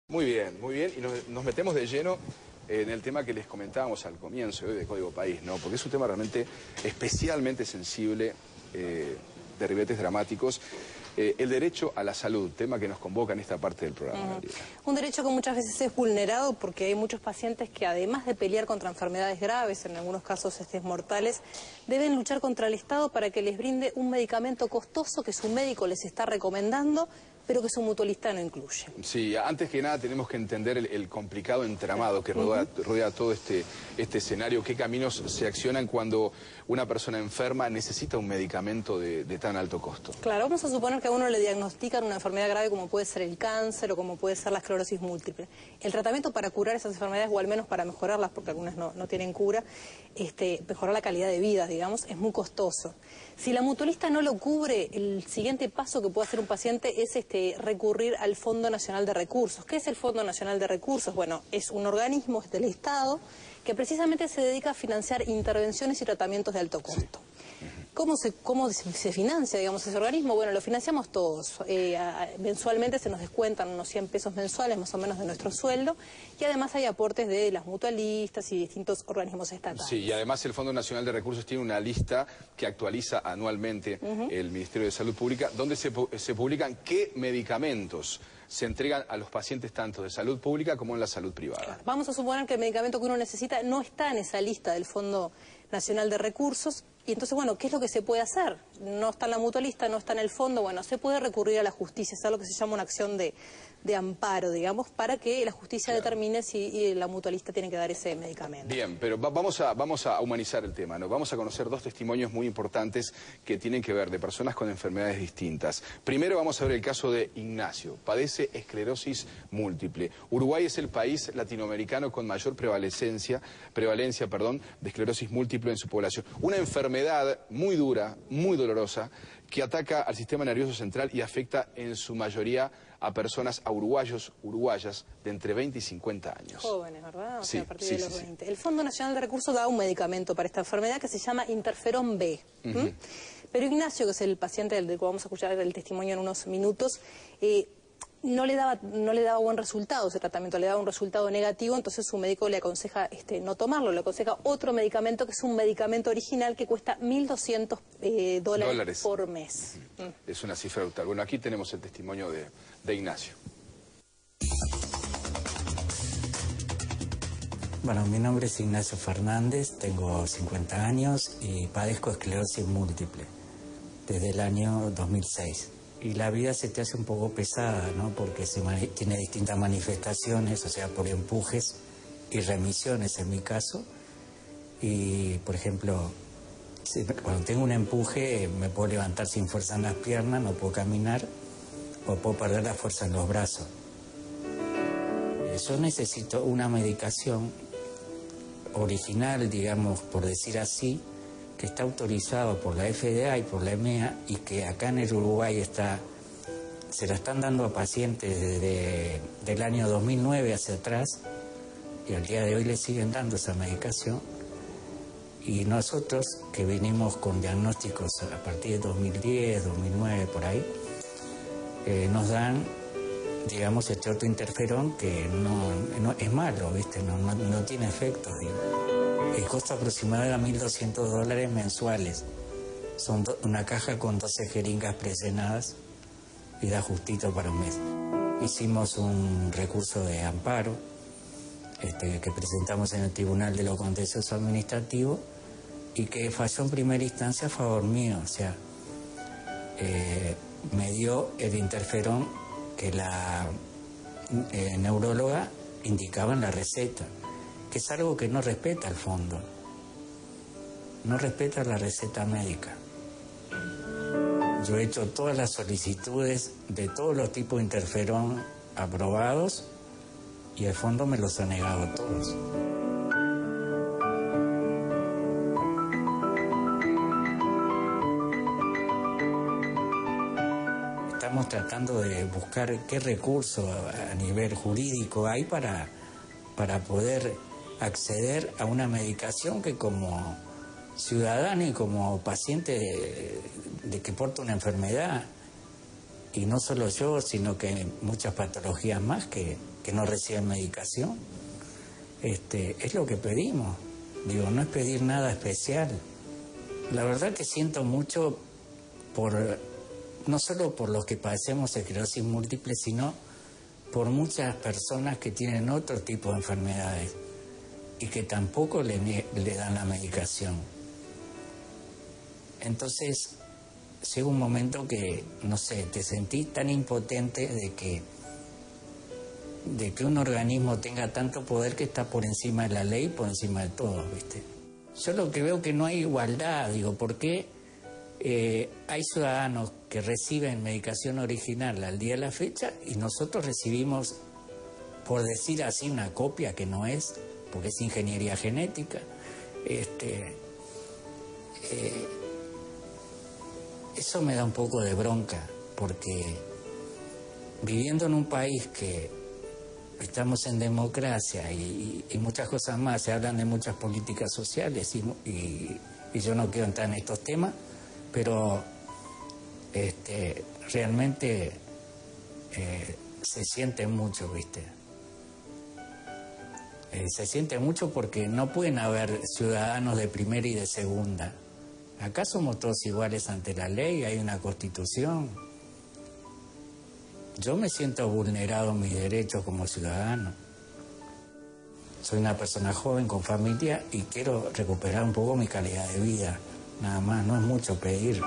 Muy bien, muy bien. Y nos metemos de lleno en el tema que les comentábamos al comienzo hoy de Código País, ¿no? Porque es un tema realmente especialmente sensible, de ribetes dramáticos. El derecho a la salud, tema que nos convoca en esta parte del programa. Un derecho que muchas veces es vulnerado porque hay muchos pacientes que, además de pelear contra enfermedades graves, en algunos casos mortales, deben luchar contra el Estado para que les brinde un medicamento costoso que su médico les está recomendando, pero que su mutualista no incluye. Sí, antes que nada tenemos que entender el complicado entramado que rodea todo este escenario. ¿Qué caminos se accionan cuando una persona enferma necesita un medicamento de tan alto costo? Claro, vamos a suponer que a uno le diagnostican una enfermedad grave como puede ser el cáncer o como puede ser la esclerosis múltiple. El tratamiento para curar esas enfermedades, o al menos para mejorarlas, porque algunas no tienen cura, mejorar la calidad de vida, digamos, es muy costoso. Si la mutualista no lo cubre, el siguiente paso que puede hacer un paciente es recurrir al Fondo Nacional de Recursos. ¿Qué es el Fondo Nacional de Recursos? Bueno, es un organismo del Estado que precisamente se dedica a financiar intervenciones y tratamientos de alto costo. ¿Cómo se financia, digamos, ese organismo? Bueno, lo financiamos todos. Mensualmente se nos descuentan unos 100 pesos mensuales, más o menos, de nuestro sueldo, y además hay aportes de las mutualistas y distintos organismos estatales. Sí, y además el Fondo Nacional de Recursos tiene una lista que actualiza anualmente el Ministerio de Salud Pública, donde se publican qué medicamentos se entregan a los pacientes tanto de salud pública como en la salud privada. Claro. Vamos a suponer que el medicamento que uno necesita no está en esa lista del Fondo Nacional de Recursos. Y entonces, bueno, ¿qué es lo que se puede hacer? No está en la mutualista, no está en el fondo, bueno, se puede recurrir a la justicia, es algo que se llama una acción de amparo, digamos, para que la justicia determine si la mutualista tiene que dar ese medicamento. Bien, pero vamos a humanizar el tema, ¿no? Vamos a conocer dos testimonios muy importantes que tienen que ver de personas con enfermedades distintas. Primero vamos a ver el caso de Ignacio, padece esclerosis múltiple. Uruguay es el país latinoamericano con mayor prevalencia, de esclerosis múltiple en su población. Una enfermedad muy dura, muy dolorosa, que ataca al sistema nervioso central y afecta en su mayoría a personas, a uruguayos, uruguayas de entre 20 y 50 años. Jóvenes, ¿verdad? O sea, Sí, a partir de los 20. El Fondo Nacional de Recursos da un medicamento para esta enfermedad que se llama interferón B. Pero Ignacio, que es el paciente del que vamos a escuchar el testimonio en unos minutos, no le daba buen resultado ese tratamiento, le daba un resultado negativo, entonces su médico le aconseja no tomarlo, le aconseja otro medicamento que es un medicamento original que cuesta $1.200 dólares por mes. Es una cifra brutal. Bueno, aquí tenemos el testimonio de Ignacio. Bueno, mi nombre es Ignacio Fernández, tengo 50 años y padezco esclerosis múltiple desde el año 2006. Y la vida se te hace un poco pesada, ¿no? Porque tiene distintas manifestaciones, o sea, por empujes y remisiones en mi caso. Y, por ejemplo, cuando tengo un empuje me puedo levantar sin fuerza en las piernas, no puedo caminar o puedo perder la fuerza en los brazos. Yo necesito una medicación original, digamos, por decir así, que está autorizado por la FDA y por la EMEA y que acá en el Uruguay se la están dando a pacientes desde el año 2009 hacia atrás y al día de hoy le siguen dando esa medicación. Y nosotros que venimos con diagnósticos a partir de 2010, 2009, por ahí, nos dan, digamos, este otro interferón que no es malo, ¿viste? No tiene efectos, digamos. El costo aproximado era $1.200 mensuales. Son una caja con 12 jeringas presenadas y da justito para un mes. Hicimos un recurso de amparo que presentamos en el Tribunal de lo Contencioso Administrativo y que falló en primera instancia a favor mío. O sea, me dio el interferón que la neuróloga indicaba en la receta, que es algo que no respeta el fondo, no respeta la receta médica. Yo he hecho todas las solicitudes de todos los tipos de interferón aprobados y el fondo me los ha negado todos. Estamos tratando de buscar qué recurso a nivel jurídico hay para poder acceder a una medicación que como ciudadano y como paciente de que porta una enfermedad, y no solo yo, sino que muchas patologías más que que no reciben medicación. Es lo que pedimos. Digo, no es pedir nada especial. La verdad que siento mucho no solo por los que padecemos esclerosis múltiple, sino por muchas personas que tienen otro tipo de enfermedades y que tampoco le dan la medicación. Entonces, llega un momento que, no sé, te sentís tan impotente de que un organismo tenga tanto poder que está por encima de la ley, por encima de todo, ¿viste? Yo lo que veo que no hay igualdad, digo, ¿por qué hay ciudadanos que reciben medicación original al día de la fecha y nosotros recibimos, por decir así, una copia que no es, porque es ingeniería genética? Eso me da un poco de bronca, porque viviendo en un país que estamos en democracia y muchas cosas más, se hablan de muchas políticas sociales y yo no quiero entrar en estos temas, pero realmente se siente mucho, ¿viste? Se siente mucho porque no pueden haber ciudadanos de primera y de segunda. Acá somos todos iguales ante la ley, hay una constitución. Yo me siento vulnerado en mis derechos como ciudadano. Soy una persona joven con familia y quiero recuperar un poco mi calidad de vida. Nada más, no es mucho pedir.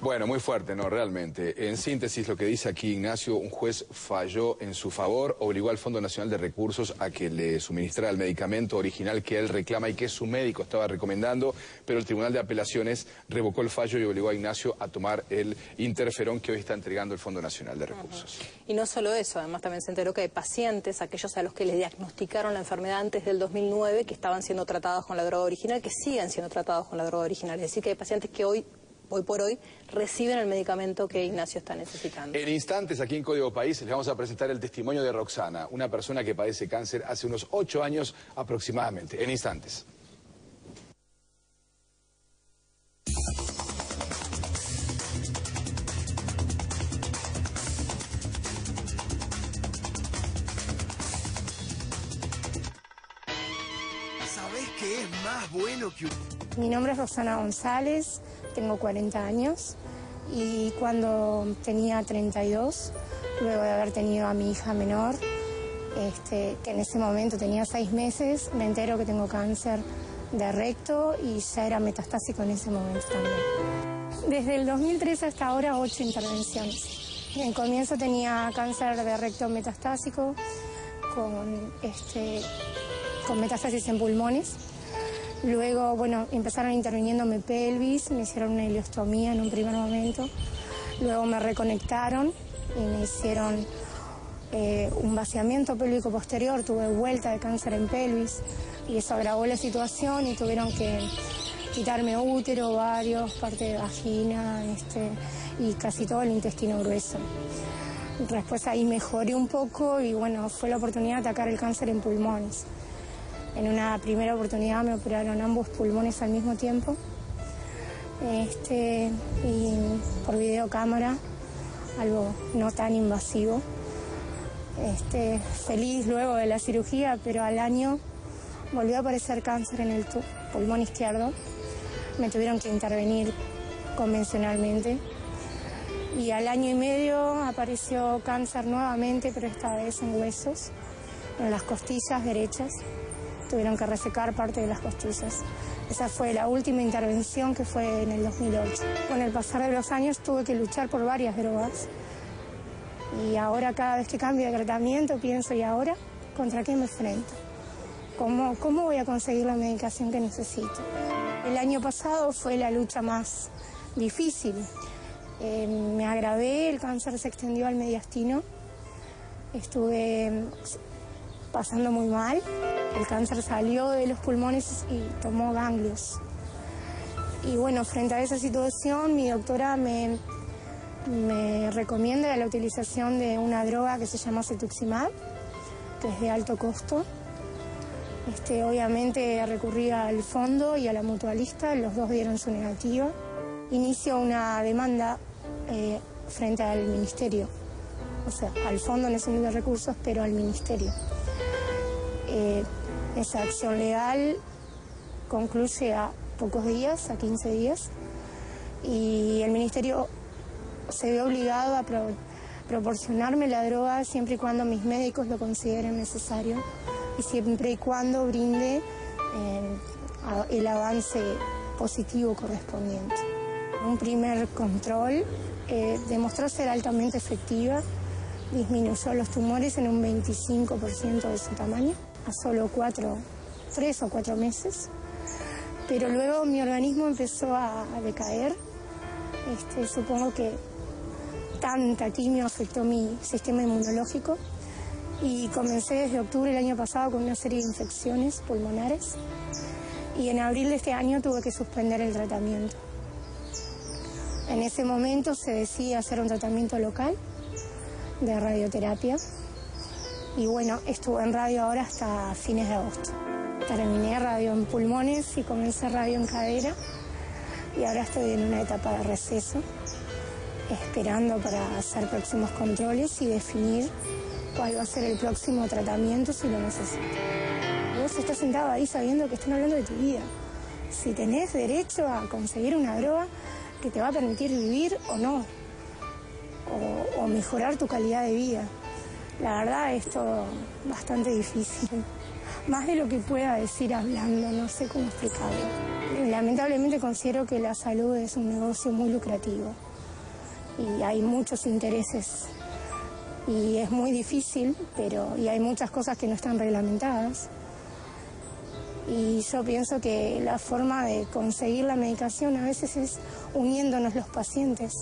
Bueno, muy fuerte, ¿no? Realmente. En síntesis, lo que dice aquí Ignacio, un juez falló en su favor, obligó al Fondo Nacional de Recursos a que le suministrara el medicamento original que él reclama y que su médico estaba recomendando, pero el Tribunal de Apelaciones revocó el fallo y obligó a Ignacio a tomar el interferón que hoy está entregando el Fondo Nacional de Recursos. Y no solo eso, además también se enteró que hay pacientes, aquellos a los que les diagnosticaron la enfermedad antes del 2009, que estaban siendo tratados con la droga original, que siguen siendo tratados con la droga original. Es decir, que hay pacientes que hoy por hoy reciben el medicamento que Ignacio está necesitando. En instantes, aquí en Código País, les vamos a presentar el testimonio de Roxana, una persona que padece cáncer hace unos 8 años aproximadamente. En instantes. ¿Sabés qué es más bueno que un... Mi nombre es Roxana González, tengo 40 años y cuando tenía 32, luego de haber tenido a mi hija menor, que en ese momento tenía 6 meses, me entero que tengo cáncer de recto y ya era metastásico en ese momento también. Desde el 2013 hasta ahora 8 intervenciones. En el comienzo tenía cáncer de recto metastásico con metástasis en pulmones. Luego, bueno, empezaron interviniéndome pelvis, me hicieron una ileostomía en un primer momento. Luego me reconectaron y me hicieron un vaciamiento pélvico posterior. Tuve vuelta de cáncer en pelvis y eso agravó la situación y tuvieron que quitarme útero, ovarios, parte de vagina y casi todo el intestino grueso. Después ahí mejoré un poco y bueno, fue la oportunidad de atacar el cáncer en pulmones. En una primera oportunidad me operaron ambos pulmones al mismo tiempo y por videocámara, algo no tan invasivo. Feliz luego de la cirugía, pero al año volvió a aparecer cáncer en el pulmón izquierdo. Me tuvieron que intervenir convencionalmente y al año y medio apareció cáncer nuevamente, pero esta vez en huesos, en las costillas derechas. Tuvieron que resecar parte de las costillas. Esa fue la última intervención, que fue en el 2008. Con el pasar de los años tuve que luchar por varias drogas. Y ahora cada vez que cambio de tratamiento pienso, ¿y ahora contra qué me enfrento? ¿Cómo voy a conseguir la medicación que necesito? El año pasado fue la lucha más difícil. Me agravé, el cáncer se extendió al mediastino. Estuve pasando muy mal. El cáncer salió de los pulmones y tomó ganglios. Y bueno, frente a esa situación, mi doctora me recomienda la utilización de una droga que se llama cetuximab, que es de alto costo. Obviamente recurrí al fondo y a la mutualista, los dos dieron su negativa. Inicio una demanda frente al ministerio, o sea, al Fondo Nacional de Recursos, pero al ministerio. Esa acción legal concluye a pocos días, a 15 días, y el ministerio se ve obligado a proporcionarme la droga siempre y cuando mis médicos lo consideren necesario y siempre y cuando brinde el avance positivo correspondiente. Un primer control demostró ser altamente efectiva, disminuyó los tumores en un 25% de su tamaño a solo 3 o 4 meses, pero luego mi organismo empezó a decaer. Supongo que tanta quimio afectó mi sistema inmunológico y comencé desde octubre del año pasado con una serie de infecciones pulmonares y en abril de este año tuve que suspender el tratamiento. En ese momento se decide hacer un tratamiento local de radioterapia y bueno, estuve en radio ahora hasta fines de agosto. Terminé radio en pulmones y comencé radio en cadera y ahora estoy en una etapa de receso, esperando para hacer próximos controles y definir cuál va a ser el próximo tratamiento si lo necesito. Vos estás sentado ahí sabiendo que están hablando de tu vida. Si tenés derecho a conseguir una droga que te va a permitir vivir o no, o mejorar tu calidad de vida. La verdad es todo bastante difícil. Más de lo que pueda decir hablando, no sé cómo explicarlo. Lamentablemente considero que la salud es un negocio muy lucrativo y hay muchos intereses y es muy difícil, y hay muchas cosas que no están reglamentadas. Y yo pienso que la forma de conseguir la medicación a veces es uniéndonos los pacientes,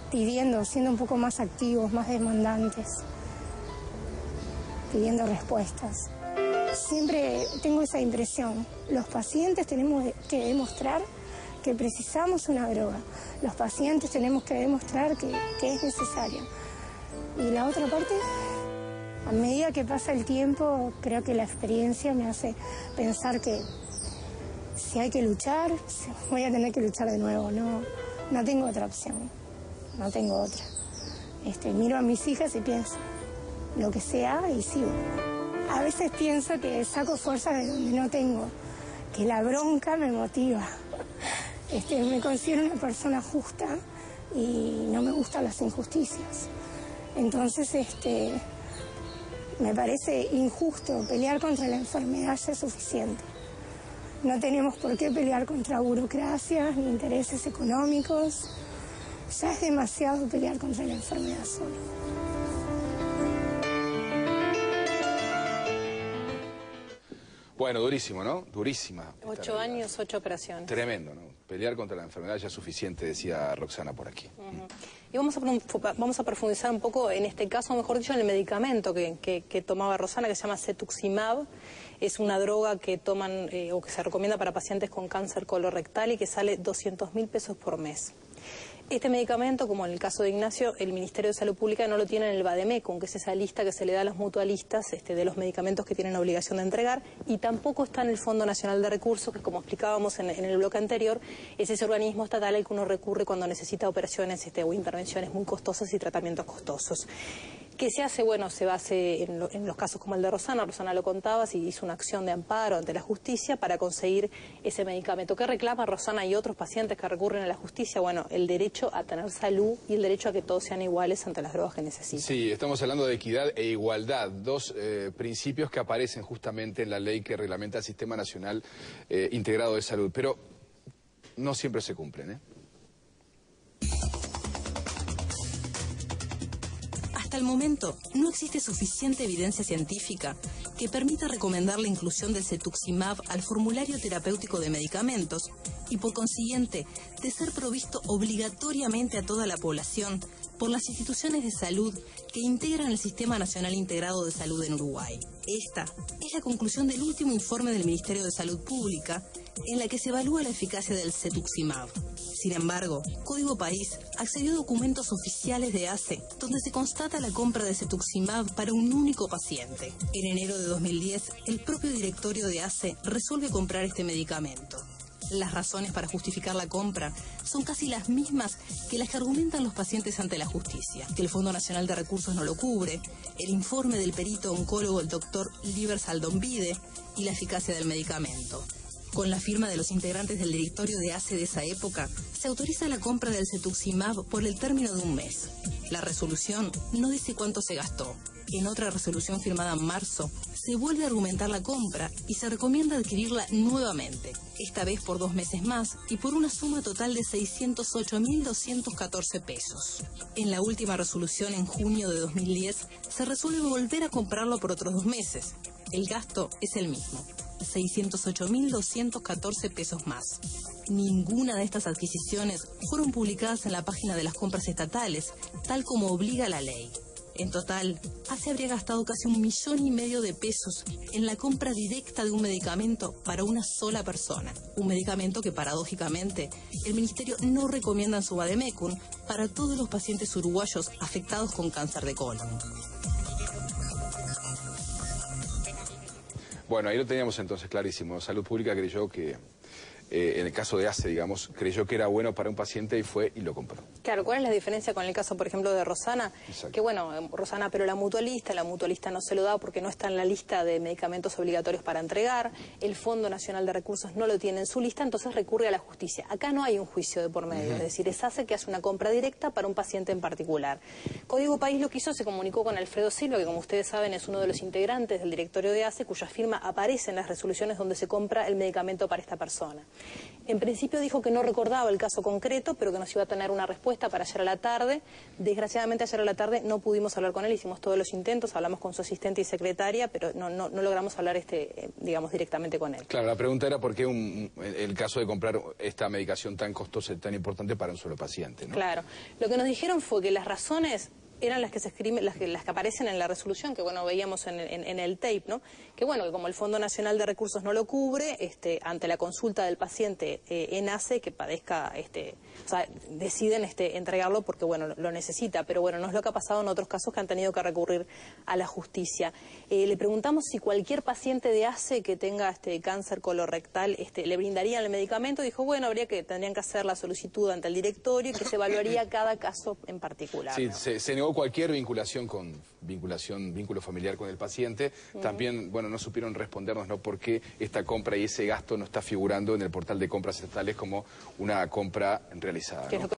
pidiendo, siendo un poco más activos, más demandantes, pidiendo respuestas. Siempre tengo esa impresión, los pacientes tenemos que demostrar que precisamos una droga, los pacientes tenemos que demostrar que es necesaria. Y la otra parte, a medida que pasa el tiempo, creo que la experiencia me hace pensar que si hay que luchar, voy a tener que luchar de nuevo, no tengo otra opción, no tengo otra. Miro a mis hijas y pienso, lo que sea y sigo. A veces pienso que saco fuerza de donde no tengo, que la bronca me motiva. Me considero una persona justa y no me gustan las injusticias. Entonces, me parece injusto pelear contra la enfermedad ya es suficiente. No tenemos por qué pelear contra burocracias ni intereses económicos. Ya es demasiado pelear contra la enfermedad solo. Bueno, durísimo, ¿no? Durísima. 8 años, 8 operaciones. Tremendo, ¿no? Pelear contra la enfermedad ya es suficiente, decía Roxana por aquí. Y vamos a profundizar un poco en este caso, mejor dicho, en el medicamento que tomaba Rosana, que se llama cetuximab. Es una droga que toman o que se recomienda para pacientes con cáncer colorectal y que sale 200.000 pesos por mes. Este medicamento, como en el caso de Ignacio, el Ministerio de Salud Pública no lo tiene en el Vademecum, que es esa lista que se le da a los mutualistas de los medicamentos que tienen obligación de entregar, y tampoco está en el Fondo Nacional de Recursos, que como explicábamos en el bloque anterior, es ese organismo estatal al que uno recurre cuando necesita operaciones o intervenciones muy costosas y tratamientos costosos. ¿Qué se hace? Bueno, se base en los casos como el de Rosana. Rosana lo contaba, se hizo una acción de amparo ante la justicia para conseguir ese medicamento. ¿Qué reclama Rosana y otros pacientes que recurren a la justicia? Bueno, el derecho a tener salud y el derecho a que todos sean iguales ante las drogas que necesitan. Sí, estamos hablando de equidad e igualdad, dos principios que aparecen justamente en la ley que reglamenta el Sistema Nacional Integrado de Salud, pero no siempre se cumplen, ¿eh? Hasta el momento, no existe suficiente evidencia científica que permita recomendar la inclusión del cetuximab al formulario terapéutico de medicamentos y, por consiguiente, de ser provisto obligatoriamente a toda la población por las instituciones de salud que integran el Sistema Nacional Integrado de Salud en Uruguay. Esta es la conclusión del último informe del Ministerio de Salud Pública, en la que se evalúa la eficacia del cetuximab. Sin embargo, Código País accedió a documentos oficiales de ACE, donde se constata la compra de cetuximab para un único paciente. En enero de 2010, el propio directorio de ACE resuelve comprar este medicamento. Las razones para justificar la compra son casi las mismas que las que argumentan los pacientes ante la justicia. Que el Fondo Nacional de Recursos no lo cubre, el informe del perito oncólogo el doctor Liber Saldombide y la eficacia del medicamento. Con la firma de los integrantes del directorio de ACE de esa época, se autoriza la compra del cetuximab por el término de un mes. La resolución no dice cuánto se gastó. En otra resolución firmada en marzo, se vuelve a argumentar la compra y se recomienda adquirirla nuevamente, esta vez por 2 meses más y por una suma total de 608.214 pesos. En la última resolución, en junio de 2010, se resuelve volver a comprarlo por otros 2 meses. El gasto es el mismo, 608.214 pesos más. Ninguna de estas adquisiciones fueron publicadas en la página de las compras estatales, tal como obliga la ley. En total, ACE habría gastado casi 1,5 millones de pesos en la compra directa de un medicamento para una sola persona. Un medicamento que, paradójicamente, el Ministerio no recomienda en su vademecum para todos los pacientes uruguayos afectados con cáncer de colon. Bueno, ahí lo teníamos entonces clarísimo. Salud Pública creyó que, en el caso de ACE, digamos, creyó que era bueno para un paciente y fue y lo compró. Claro, ¿cuál es la diferencia con el caso, por ejemplo, de Rosana? Exacto. Que bueno, Rosana, pero la mutualista no se lo da porque no está en la lista de medicamentos obligatorios para entregar, el Fondo Nacional de Recursos no lo tiene en su lista, entonces recurre a la justicia. Acá no hay un juicio de por medio, es decir, es ACE que hace una compra directa para un paciente en particular. Código País lo que hizo, se comunicó con Alfredo Silva, que como ustedes saben es uno de los integrantes del directorio de ACE, cuya firma aparece en las resoluciones donde se compra el medicamento para esta persona. En principio dijo que no recordaba el caso concreto, pero que nos iba a tener una respuesta para ayer a la tarde. Desgraciadamente ayer a la tarde no pudimos hablar con él, hicimos todos los intentos, hablamos con su asistente y secretaria, pero no logramos hablar digamos, directamente con él. Claro, la pregunta era por qué el caso de comprar esta medicación tan costosa y tan importante para un solo paciente, ¿no? Claro, lo que nos dijeron fue que las razones eran las que se escriben, las que aparecen en la resolución, que bueno, veíamos en el tape, ¿no? Que bueno, que como el Fondo Nacional de Recursos no lo cubre, ante la consulta del paciente en ACE, que padezca, o sea, deciden entregarlo porque bueno, lo necesita, pero bueno, no es lo que ha pasado en otros casos que han tenido que recurrir a la justicia. Le preguntamos si cualquier paciente de ACE que tenga cáncer colorectal, le brindarían el medicamento, dijo, bueno, tendrían que hacer la solicitud ante el directorio y que se evaluaría cada caso en particular. Sí, ¿no? se negó cualquier vínculo familiar con el paciente. También, bueno, no supieron respondernos, ¿no?, por qué esta compra y ese gasto no está figurando en el portal de compras estatales como una compra realizada, ¿no?